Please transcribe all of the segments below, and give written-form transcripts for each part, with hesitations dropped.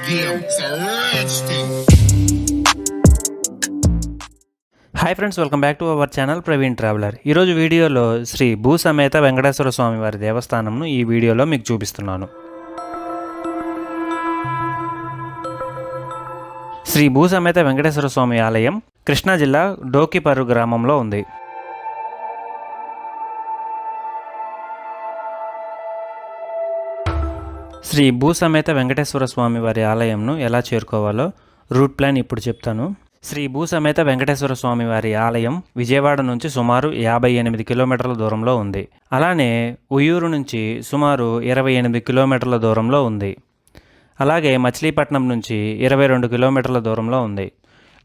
game. It's a rich thing. Hi friends, welcome back to our channel Praveen traveller. ఈరోజు వీడియోలో శ్రీ భూసమేత వెంకటేశ్వర స్వామి వారి దేవస్థానంను ఈ వీడియోలో మీకు చూపిస్తున్నాను. శ్రీ భూసమేత వెంకటేశ్వర స్వామి ఆలయం కృష్ణా జిల్లా డోకిపర్రు గ్రామంలో ఉంది. శ్రీ భూసమేత వెంకటేశ్వర స్వామి వారి ఆలయంను ఎలా చేరుకోవాలో రూట్ ప్లాన్ ఇప్పుడు చెప్తాను. శ్రీ భూసమేత వెంకటేశ్వర స్వామి వారి ఆలయం విజయవాడ నుంచి సుమారు 58 కిలోమీటర్ల దూరంలో ఉంది. అలానే ఉయ్యూరు నుంచి సుమారు 28 కిలోమీటర్ల దూరంలో ఉంది. అలాగే మచిలీపట్నం నుంచి 22 కిలోమీటర్ల దూరంలో ఉంది.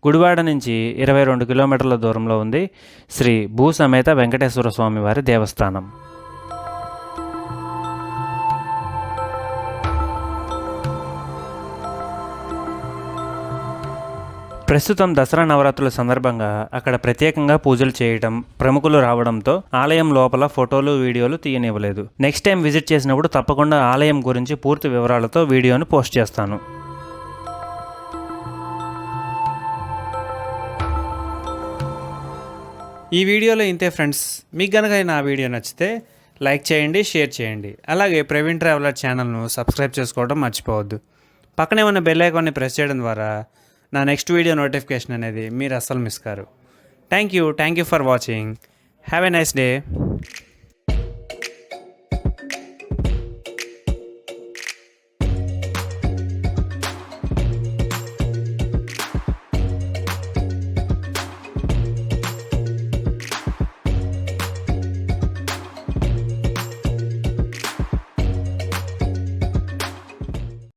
గుడివాడ నుంచి 22 కిలోమీటర్ల దూరంలో ఉంది శ్రీ భూసమేత వెంకటేశ్వర స్వామి వారి దేవస్థానం. ప్రస్తుతం దసరా నవరాత్రుల సందర్భంగా అక్కడ ప్రత్యేకంగా పూజలు చేయడం, ప్రముఖులు రావడంతో ఆలయం లోపల ఫోటోలు, వీడియోలు తీయనివ్వలేదు. నెక్స్ట్ టైం విజిట్ చేసినప్పుడు తప్పకుండా ఆలయం గురించి పూర్తి వివరాలతో వీడియోను పోస్ట్ చేస్తాను. ఈ వీడియోలో ఇంతే ఫ్రెండ్స్. మీకు కనుక నా వీడియో నచ్చితే లైక్ చేయండి, షేర్ చేయండి. అలాగే ప్రవీణ్ ట్రావెలర్ ఛానల్ను సబ్స్క్రైబ్ చేసుకోవడం మర్చిపోవద్దు. పక్కనే ఉన్న బెల్ ఐకాన్ని ప్రెస్ చేయడం ద్వారా నా నెక్స్ట్ వీడియో నోటిఫికేషన్ అనేది మీరు అస్సలు miss car. Thank you for watching. Have a nice day.